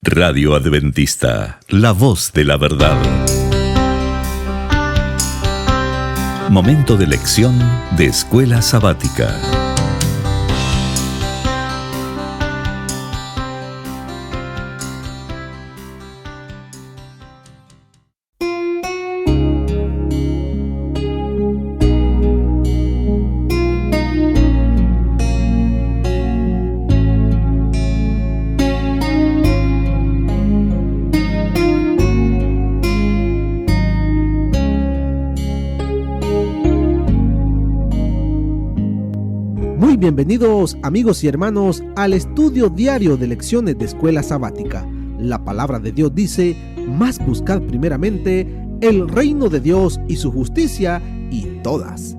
Radio Adventista, la voz de la verdad. Momento de lección de Escuela Sabática. Bienvenidos amigos y hermanos al estudio diario de lecciones de Escuela Sabática. La palabra de Dios dice: mas buscad primeramente el reino de Dios y su justicia, y todas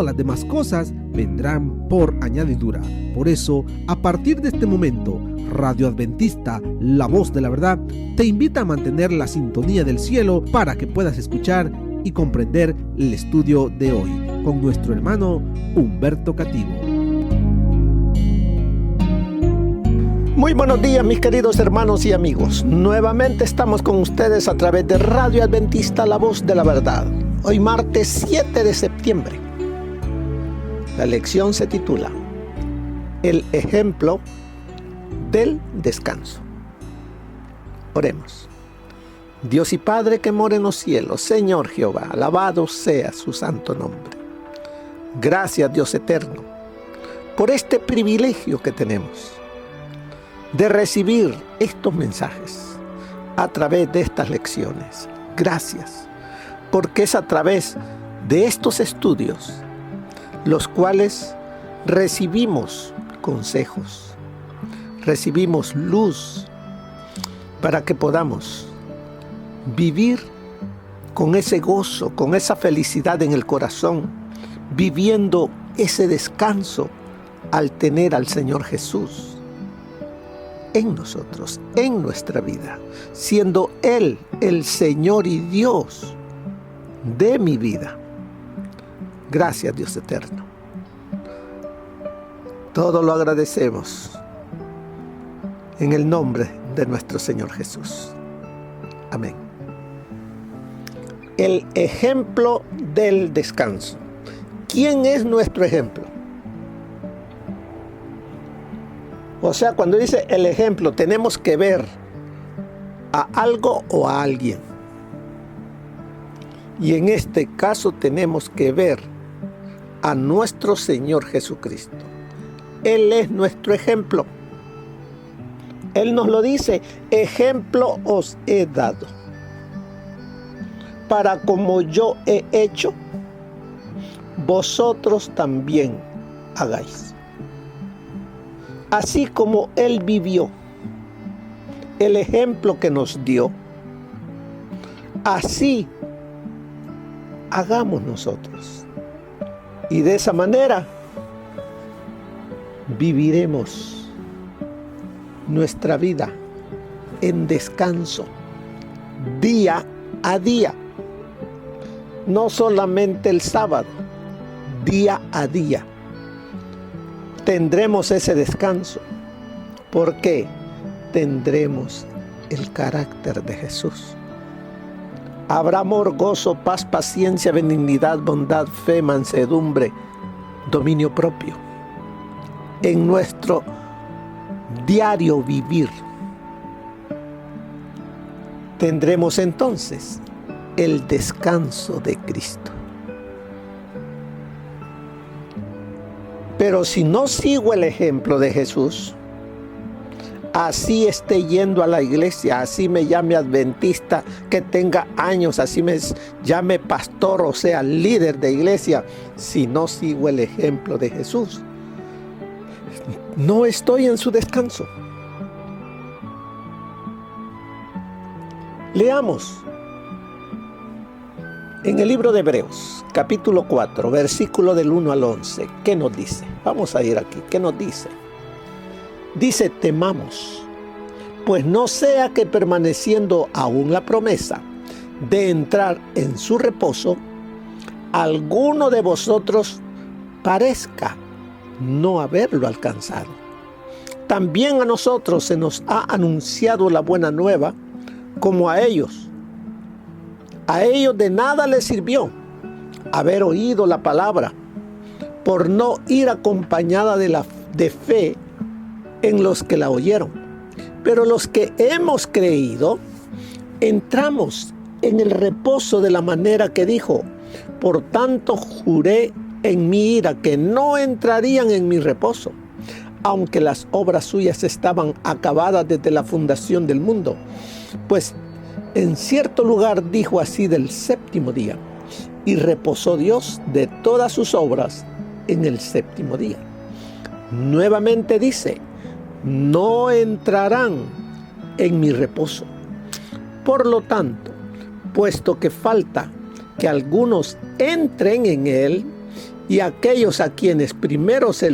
las demás cosas vendrán por añadidura. Por eso, a partir de este momento, Radio Adventista, la voz de la verdad, te invita a mantener la sintonía del cielo para que puedas escuchar y comprender el estudio de hoy con nuestro hermano Humberto Cativo. Muy buenos días, mis queridos hermanos y amigos. Nuevamente estamos con ustedes a través de Radio Adventista, la voz de la verdad. Hoy martes 7 de septiembre. La lección se titula El ejemplo del descanso. Oremos. Dios y Padre que mora en los cielos, Señor Jehová, alabado sea su santo nombre. Gracias, Dios eterno, por este privilegio que tenemos de recibir estos mensajes a través de estas lecciones. Gracias, porque es a través de estos estudios los cuales recibimos consejos, recibimos luz para que podamos vivir con ese gozo, con esa felicidad en el corazón, viviendo ese descanso al tener al Señor Jesús en nosotros, en nuestra vida, siendo Él el Señor y Dios de mi vida. Gracias, Dios eterno. Todo lo agradecemos en el nombre de nuestro Señor Jesús. Amén. El ejemplo del descanso. ¿Quién es nuestro ejemplo? O sea, cuando dice el ejemplo, tenemos que ver a algo o a alguien. Y en este caso tenemos que ver a nuestro Señor Jesucristo. Él es nuestro ejemplo. Él nos lo dice: ejemplo os he dado, para como yo he hecho, vosotros también hagáis. Así como Él vivió, el ejemplo que nos dio, así hagamos nosotros. Y de esa manera viviremos nuestra vida en descanso, día a día. No solamente el sábado, día a día tendremos ese descanso, porque tendremos el carácter de Jesús. Habrá amor, gozo, paz, paciencia, benignidad, bondad, fe, mansedumbre, dominio propio en nuestro diario vivir. Tendremos entonces el descanso de Cristo. Pero si no sigo el ejemplo de Jesús, así esté yendo a la iglesia, así me llame adventista, que tenga años, así me llame pastor, o sea, líder de iglesia, si no sigo el ejemplo de Jesús, no estoy en su descanso. Leamos en el libro de Hebreos, capítulo 4, versículo del 1 al 11. ¿Qué nos dice? Vamos a ir aquí. ¿Qué nos dice? Dice: temamos, pues no sea que permaneciendo aún la promesa de entrar en su reposo, alguno de vosotros parezca no haberlo alcanzado. también a nosotros se nos ha anunciado la buena nueva, como a ellos. A ellos de nada les sirvió haber oído la palabra, por no ir acompañada de fe en los que la oyeron. Pero los que hemos creído, entramos en el reposo de la manera que dijo: por tanto juré en mi ira que no entrarían en mi reposo, aunque las obras suyas estaban acabadas desde la fundación del mundo. Pues en cierto lugar dijo así del séptimo día: y reposó Dios de todas sus obras en el séptimo día. Nuevamente dice: no entrarán en mi reposo. Por lo tanto, puesto que falta que algunos entren en él, y aquellos a quienes primero se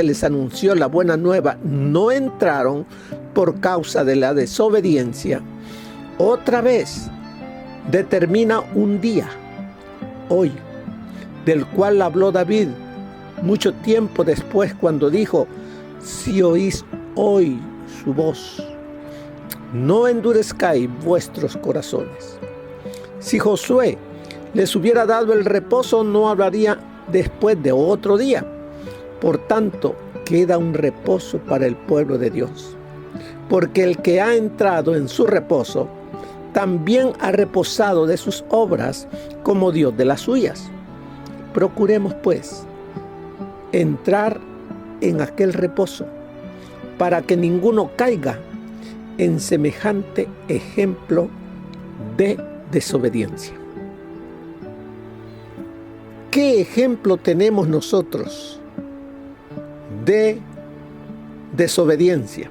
les anunció la buena nueva no entraron por causa de la desobediencia, otra vez determina un día, hoy, del cual habló David mucho tiempo después, cuando dijo: si oís hoy su voz, no endurezcáis vuestros corazones. Si Josué les hubiera dado el reposo, no hablaría después de otro día. Por tanto, queda un reposo para el pueblo de Dios, porque el que ha entrado en su reposo también ha reposado de sus obras, como Dios de las suyas. Procuremos pues entrar en aquel reposo, para que ninguno caiga en semejante ejemplo de desobediencia. ¿Qué ejemplo tenemos nosotros de desobediencia?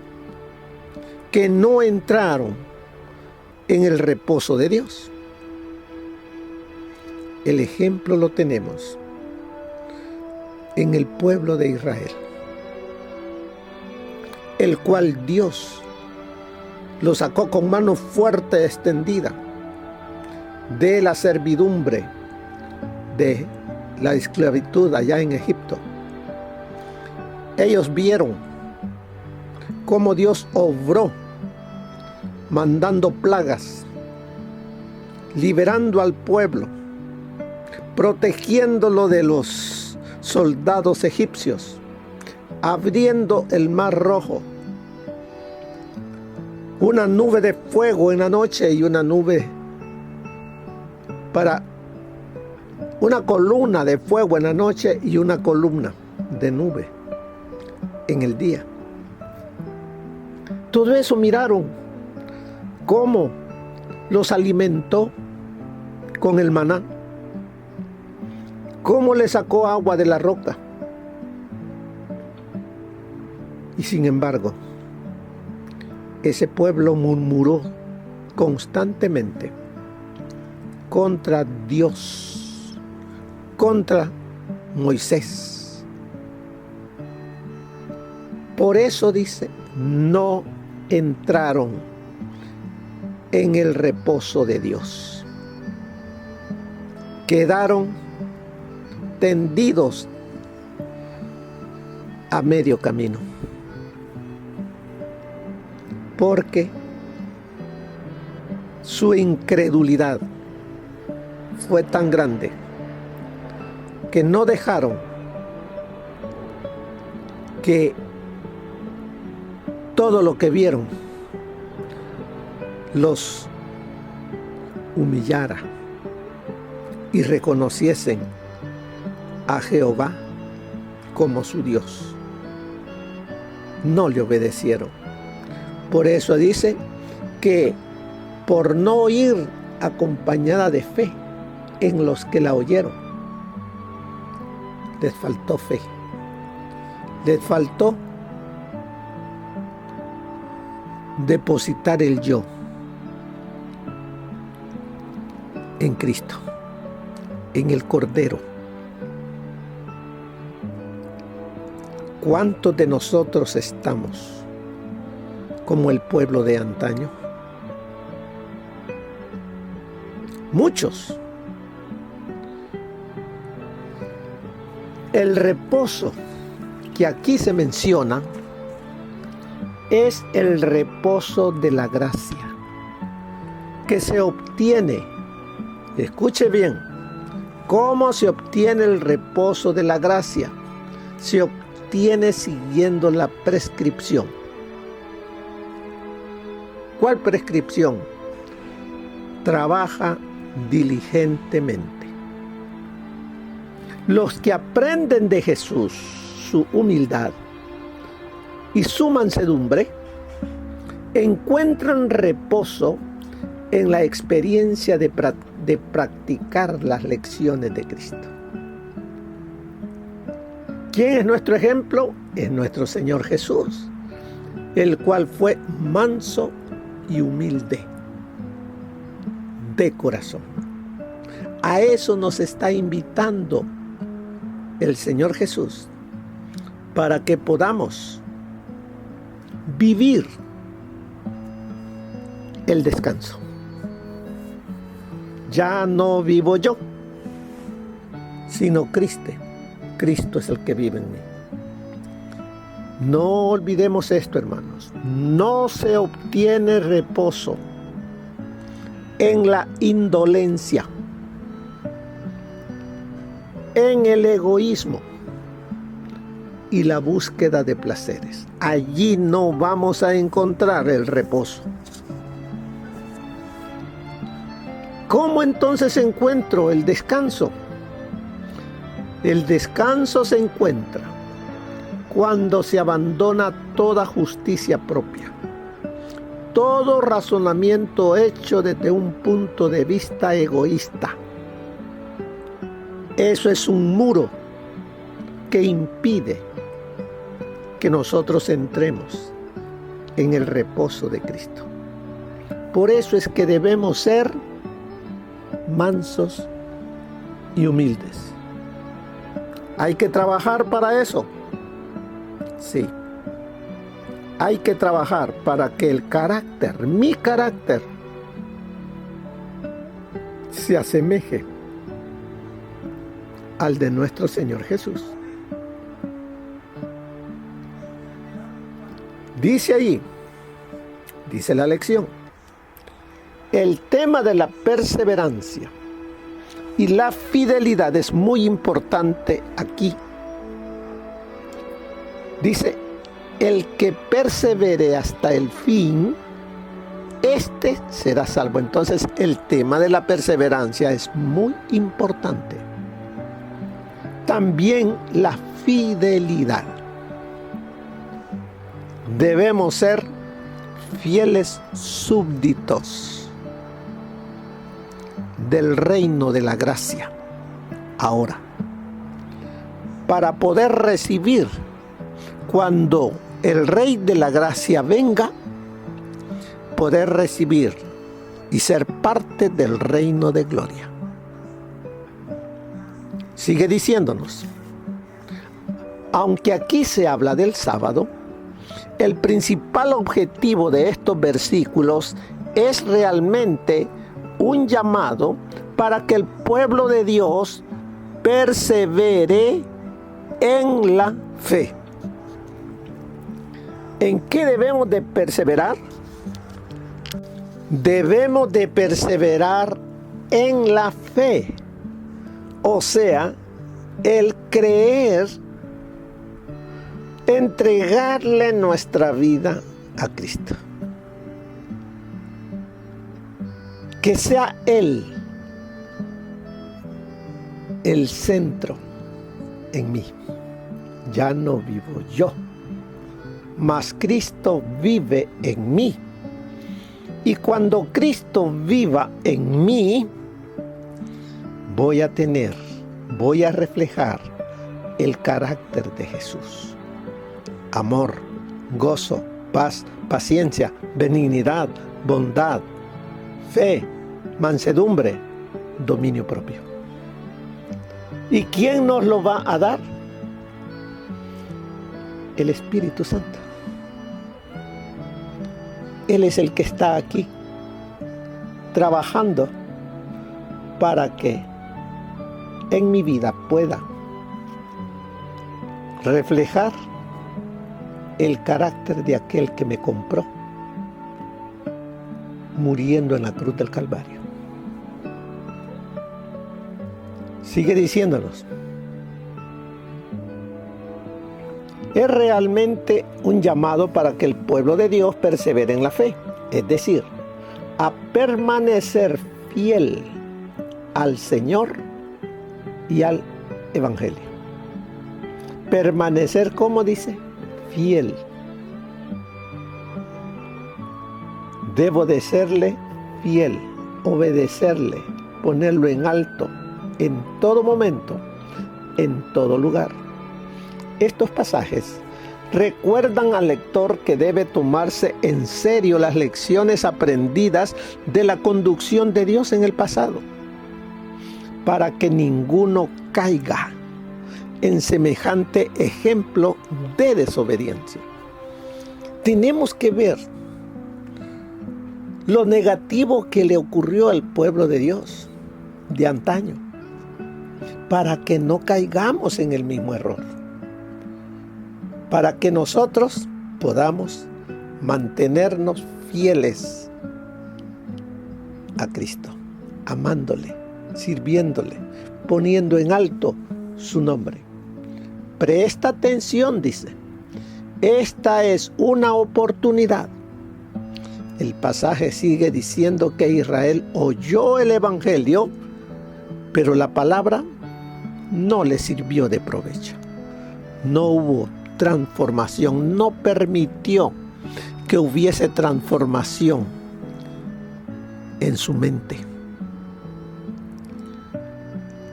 Que no entraron en el reposo de Dios. El ejemplo lo tenemos en el pueblo de Israel, el cual Dios lo sacó con mano fuerte extendida de la servidumbre, de la esclavitud allá en Egipto. Ellos vieron cómo Dios obró mandando plagas, liberando al pueblo, protegiéndolo de los soldados egipcios, abriendo el mar rojo, una nube de fuego en la noche y una columna de fuego en la noche y una columna de nube en el día. Todo eso miraron cómo los alimentó con el maná, cómo le sacó agua de la roca. Y sin embargo, ese pueblo murmuró constantemente contra Dios, contra Moisés. Por eso dice: no entraron en el reposo de Dios. Quedaron tendidos a medio camino, porque su incredulidad fue tan grande que no dejaron que todo lo que vieron los humillara y reconociesen a Jehová como su Dios. No le obedecieron. Por eso dice que por no ir acompañada de fe en los que la oyeron, les faltó fe, les faltó depositar el yo en Cristo, en el Cordero. ¿Cuántos de nosotros estamos como el pueblo de antaño? Muchos. El reposo que aquí se menciona es el reposo de la gracia, que se obtiene, escuche bien, ¿cómo se obtiene el reposo de la gracia? Se obtiene siguiendo la prescripción. ¿Cuál prescripción? Trabaja diligentemente. Los que aprenden de Jesús su humildad y su mansedumbre encuentran reposo en la experiencia de practicar las lecciones de Cristo. ¿Quién es nuestro ejemplo? Es nuestro Señor Jesús, el cual fue manso y humilde de corazón. A eso nos está invitando el Señor Jesús, para que podamos vivir el descanso. Ya no vivo yo, sino Cristo. Cristo es el que vive en mí. No olvidemos esto, hermanos. No se obtiene reposo en la indolencia, en el egoísmo y la búsqueda de placeres. Allí no vamos a encontrar el reposo. ¿Cómo entonces encuentro el descanso? El descanso se encuentra cuando se abandona toda justicia propia, todo razonamiento hecho desde un punto de vista egoísta. Eso es un muro que impide que nosotros entremos en el reposo de Cristo. Por eso es que debemos ser mansos y humildes. ¿Hay que trabajar para eso? Sí. Hay que trabajar para que el carácter, mi carácter, se asemeje al de nuestro Señor Jesús. Dice allí, dice la lección, el tema de la perseverancia y la fidelidad es muy importante aquí. Dice, el que persevere hasta el fin, este será salvo. Entonces, el tema de la perseverancia es muy importante. También la fidelidad. Debemos ser fieles súbditos del reino de la gracia. Ahora, para poder recibir cuando el Rey de la Gracia venga, poder recibir y ser parte del reino de gloria. Sigue diciéndonos, aunque aquí se habla del sábado, el principal objetivo de estos versículos es realmente un llamado para que el pueblo de Dios persevere en la fe. ¿En qué debemos de perseverar? Debemos de perseverar en la fe, o sea, el creer, entregarle nuestra vida a Cristo. Que sea Él el centro en mí. Ya no vivo yo, mas Cristo vive en mí. Y cuando Cristo viva en mí, voy a reflejar el carácter de Jesús. Amor, gozo, paz, paciencia, benignidad, bondad, fe, mansedumbre, dominio propio. ¿Y quién nos lo va a dar? El Espíritu Santo. Él es el que está aquí trabajando para que en mi vida pueda reflejar el carácter de aquel que me compró, muriendo en la cruz del Calvario. Sigue diciéndonos, es realmente un llamado para que el pueblo de Dios persevere en la fe, es decir, a permanecer fiel al Señor y al Evangelio. Permanecer, ¿cómo dice? Fiel. Debo de serle fiel, obedecerle, ponerlo en alto, en todo momento, en todo lugar. Estos pasajes recuerdan al lector que debe tomarse en serio las lecciones aprendidas de la conducción de Dios en el pasado, para que ninguno caiga en semejante ejemplo de desobediencia. Tenemos que ver lo negativo que le ocurrió al pueblo de Dios de antaño, para que no caigamos en el mismo error, para que nosotros podamos mantenernos fieles a Cristo, amándole, sirviéndole, poniendo en alto su nombre. Presta atención, dice, esta es una oportunidad. El pasaje sigue diciendo que Israel oyó el Evangelio, pero la palabra no le sirvió de provecho. No hubo transformación, no permitió que hubiese transformación en su mente.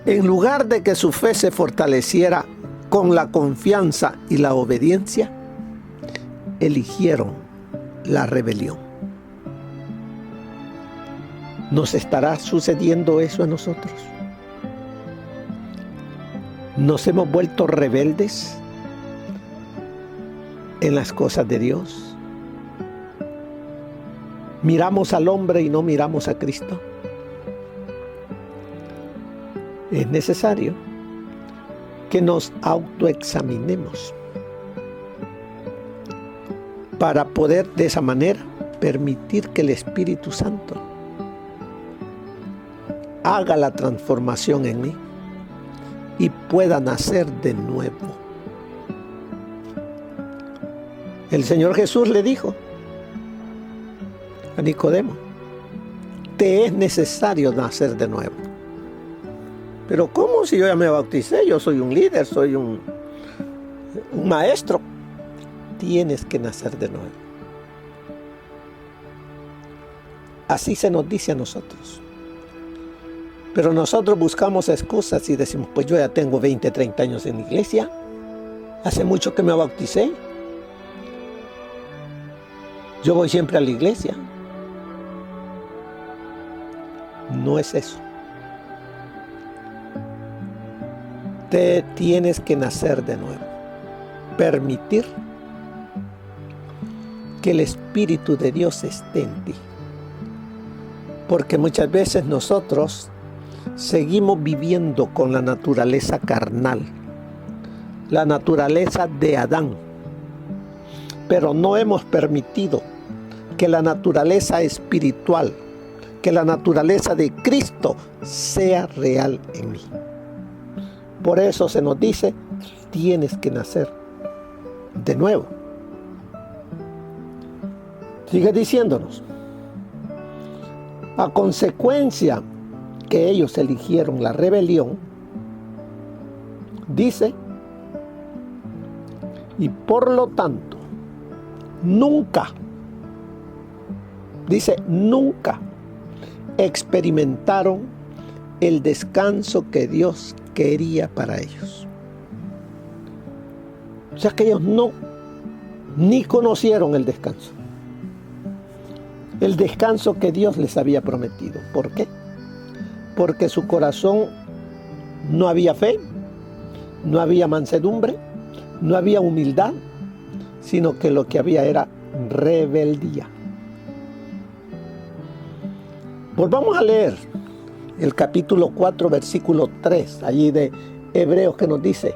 En lugar de que su fe se fortaleciera con la confianza y la obediencia, eligieron la rebelión. ¿Nos estará sucediendo eso a nosotros? ¿Nos hemos vuelto rebeldes en las cosas de Dios? ¿Miramos al hombre y no miramos a Cristo? Es necesario que nos autoexaminemos para poder de esa manera permitir que el Espíritu Santo haga la transformación en mí y pueda nacer de nuevo. El Señor Jesús le dijo a Nicodemo, te es necesario nacer de nuevo. Pero ¿cómo si yo ya me bauticé? Yo soy un líder, soy un maestro. Tienes que nacer de nuevo. Así se nos dice a nosotros. Pero nosotros buscamos excusas y decimos, pues yo ya tengo 20, 30 años en la iglesia. Hace mucho que me bauticé. Yo voy siempre a la iglesia. No es eso. Te tienes que nacer de nuevo. Permitir que el Espíritu de Dios esté en ti. Porque muchas veces nosotros seguimos viviendo con la naturaleza carnal, la naturaleza de Adán, pero no hemos permitido que la naturaleza espiritual, que la naturaleza de Cristo sea real en mí. Por eso se nos dice, tienes que nacer de nuevo. Sigue diciéndonos, a consecuencia que ellos eligieron la rebelión, dice, y por lo tanto, nunca experimentaron el descanso que Dios quería para ellos. O sea que ellos ni conocieron el descanso. El descanso que Dios les había prometido. ¿Por qué? Porque su corazón no había fe, no había mansedumbre, no había humildad, sino que lo que había era rebeldía. Volvamos a leer el capítulo 4, versículo 3, allí de Hebreos, que nos dice,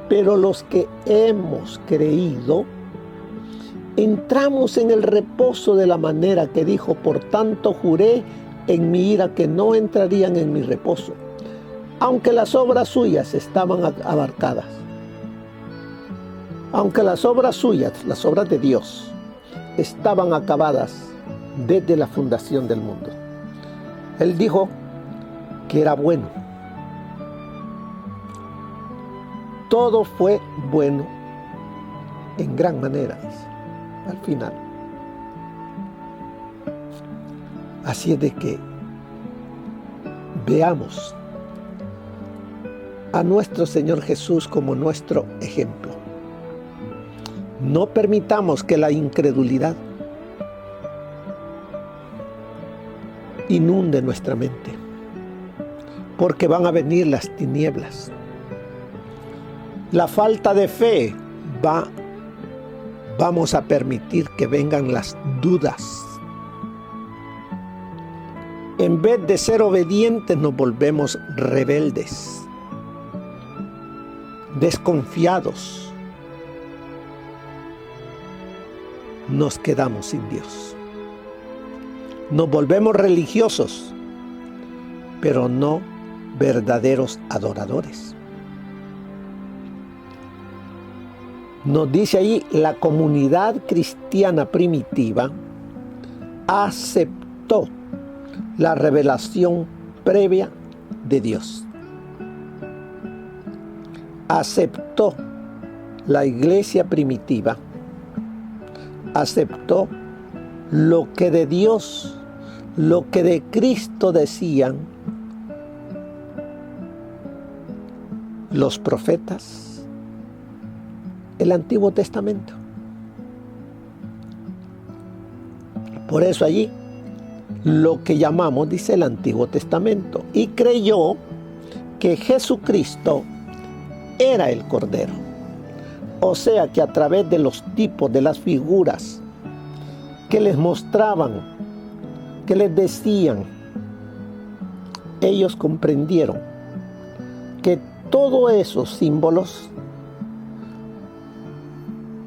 pero los que hemos creído entramos en el reposo de la manera que dijo: por tanto juré en mi ira que no entrarían en mi reposo, aunque las obras suyas estaban abarcadas. Aunque las obras suyas, las obras de Dios, estaban acabadas desde la fundación del mundo. Él dijo que era bueno. Todo fue bueno en gran manera, dice, al final. Así es de que veamos a nuestro Señor Jesús como nuestro ejemplo. No permitamos que la incredulidad inunde nuestra mente, porque van a venir las tinieblas. La falta de fe vamos a permitir que vengan las dudas. En vez de ser obedientes, nos volvemos rebeldes, desconfiados. Nos quedamos sin Dios. Nos volvemos religiosos, pero no verdaderos adoradores. Nos dice ahí, la comunidad cristiana primitiva aceptó la revelación previa de Dios. Aceptó la iglesia primitiva, aceptó lo que de Dios, lo que de Cristo decían los profetas, el Antiguo Testamento. Por eso allí lo que llamamos, dice, el Antiguo Testamento, y creyó que Jesucristo era el Cordero. O sea que a través de los tipos, de las figuras que les mostraban, que les decían, ellos comprendieron que todos esos símbolos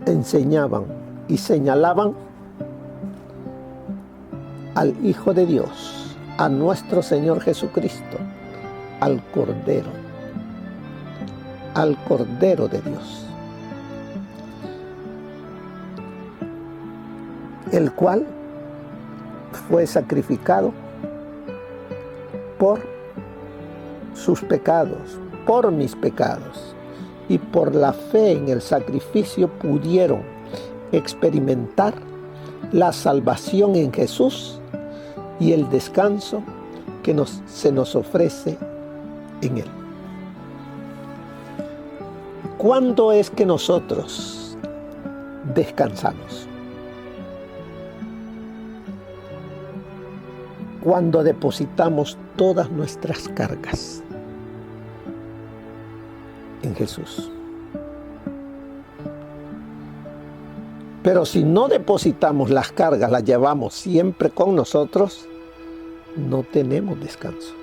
enseñaban y señalaban al Hijo de Dios, a nuestro Señor Jesucristo, al Cordero de Dios, el cual fue sacrificado por sus pecados, por mis pecados, y por la fe en el sacrificio pudieron experimentar la salvación en Jesús y el descanso que se nos ofrece en Él. ¿Cuándo es que nosotros descansamos? Cuando depositamos todas nuestras cargas en Jesús. Pero si no depositamos las cargas, las llevamos siempre con nosotros, no tenemos descanso.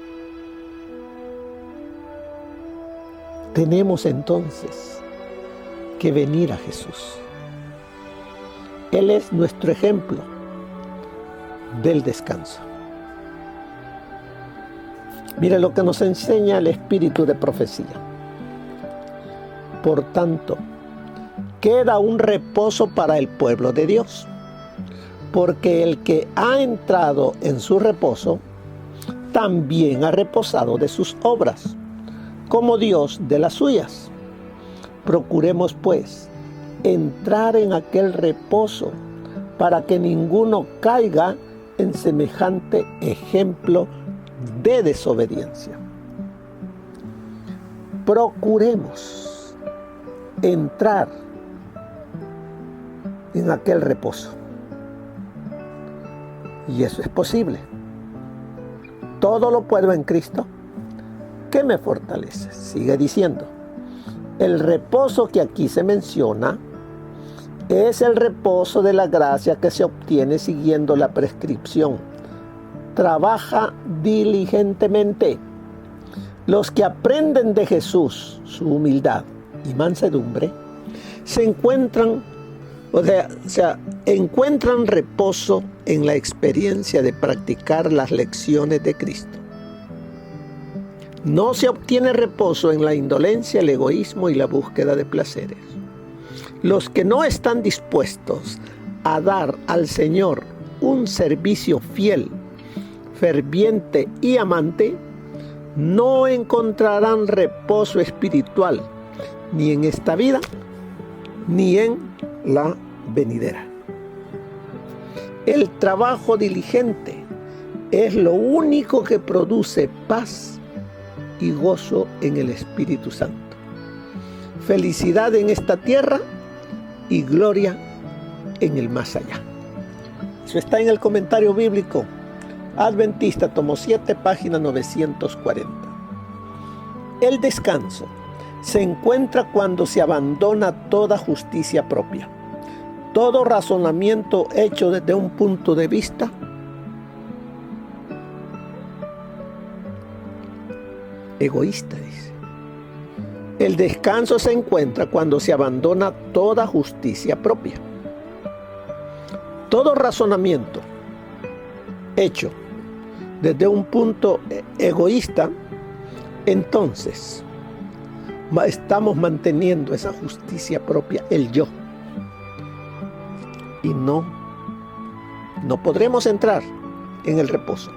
Tenemos entonces que venir a Jesús. Él es nuestro ejemplo del descanso. Mire lo que nos enseña el espíritu de profecía. Por tanto, queda un reposo para el pueblo de Dios, porque el que ha entrado en su reposo, también ha reposado de sus obras, como Dios de las suyas. Procuremos, pues, entrar en aquel reposo, para que ninguno caiga en semejante ejemplo de desobediencia. Procuremos entrar en aquel reposo. Y eso es posible. Todo lo puedo en Cristo, que me fortalece. Sigue diciendo, el reposo que aquí se menciona es el reposo de la gracia que se obtiene siguiendo la prescripción. Trabaja diligentemente. Los que aprenden de Jesús su humildad y mansedumbre se encuentran, encuentran reposo en la experiencia de practicar las lecciones de Cristo. No se obtiene reposo en la indolencia, el egoísmo y la búsqueda de placeres. Los que no están dispuestos a dar al Señor un servicio fiel, ferviente y amante, no encontrarán reposo espiritual ni en esta vida ni en la venidera. El trabajo diligente es lo único que produce paz y gozo en el Espíritu Santo, felicidad en esta tierra y gloria en el más allá. Eso está en el comentario bíblico Adventista, tomo 7, página 940. El descanso se encuentra cuando se abandona toda justicia propia, todo razonamiento hecho desde un punto de vista egoísta, dice. El descanso se encuentra cuando se abandona toda justicia propia, todo razonamiento hecho desde un punto egoísta. Entonces estamos manteniendo esa justicia propia, el yo, y no podremos entrar en el reposo.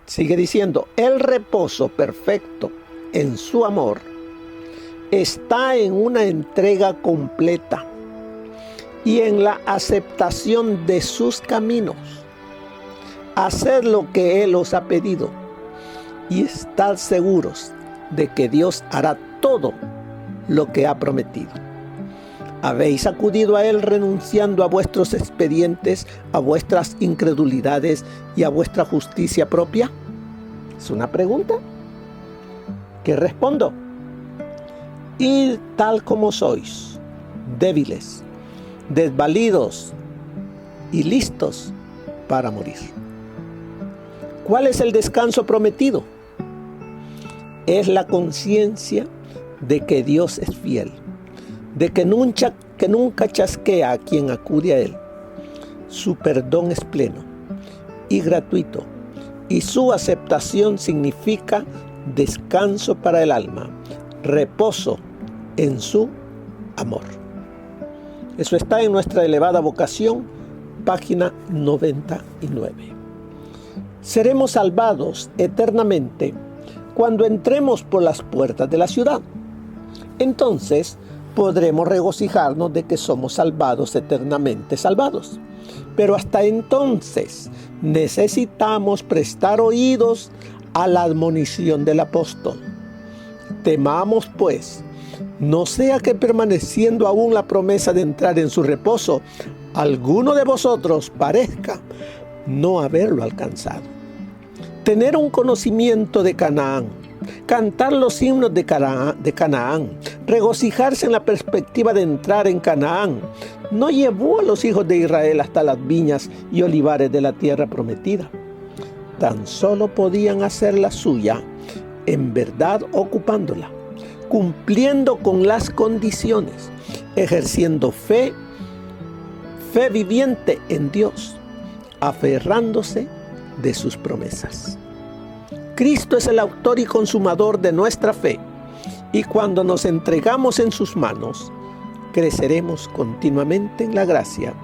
Sigue diciendo, el reposo perfecto en su amor está en una entrega completa y en la aceptación de sus caminos. Hacer lo que Él os ha pedido y estar seguros de que Dios hará todo lo que ha prometido. ¿Habéis acudido a Él renunciando a vuestros expedientes, a vuestras incredulidades y a vuestra justicia propia? Es una pregunta que respondo. Y tal como sois, débiles, desvalidos y listos para morir. ¿Cuál es el descanso prometido? Es la conciencia de que Dios es fiel, de que nunca chasquea a quien acude a Él. Su perdón es pleno y gratuito, y su aceptación significa descanso para el alma, reposo en su amor. Eso está en nuestra elevada vocación, página 99. Seremos salvados eternamente cuando entremos por las puertas de la ciudad. Entonces podremos regocijarnos de que somos salvados, eternamente salvados. Pero hasta entonces necesitamos prestar oídos a la admonición del apóstol. Temamos pues, no sea que permaneciendo aún la promesa de entrar en su reposo, alguno de vosotros parezca no haberlo alcanzado. Tener un conocimiento de Canaán, cantar los himnos de Canaán, regocijarse en la perspectiva de entrar en Canaán, no llevó a los hijos de Israel hasta las viñas y olivares de la tierra prometida. Tan solo podían hacerla suya, en verdad ocupándola, cumpliendo con las condiciones, ejerciendo fe viviente en Dios, aferrándose de sus promesas. Cristo es el autor y consumador de nuestra fe, y cuando nos entregamos en sus manos, creceremos continuamente en la gracia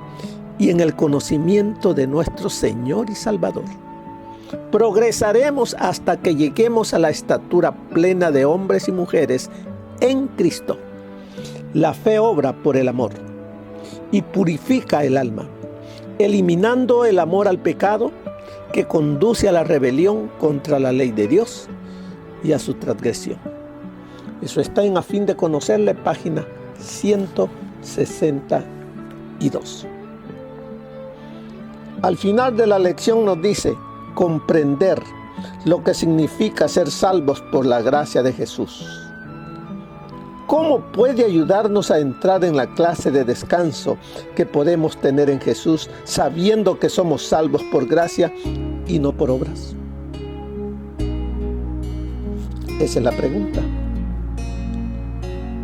y en el conocimiento de nuestro Señor y Salvador. Progresaremos hasta que lleguemos a la estatura plena de hombres y mujeres en Cristo. La fe obra por el amor y purifica el alma, eliminando el amor al pecado que conduce a la rebelión contra la ley de Dios y a su transgresión. Eso está en A fin de conocerle, página 162. Al final de la lección nos dice comprender lo que significa ser salvos por la gracia de Jesús. ¿Cómo puede ayudarnos a entrar en la clase de descanso que podemos tener en Jesús, sabiendo que somos salvos por gracia y no por obras? Esa es la pregunta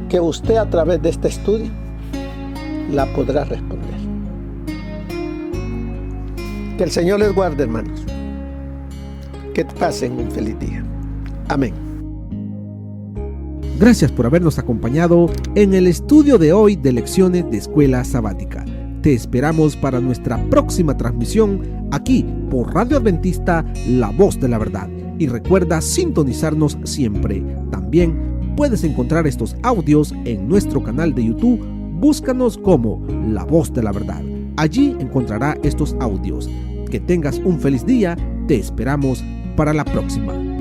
que usted, a través de este estudio, la podrá responder. Que el Señor les guarde, hermanos. Que pasen un feliz día. Amén. Gracias por habernos acompañado en el estudio de hoy de Lecciones de Escuela Sabática. Te esperamos para nuestra próxima transmisión aquí por Radio Adventista, La Voz de la Verdad. Y recuerda sintonizarnos siempre. También puedes encontrar estos audios en nuestro canal de YouTube. Búscanos como La Voz de la Verdad. Allí encontrará estos audios. Que tengas un feliz día. Te esperamos para la próxima.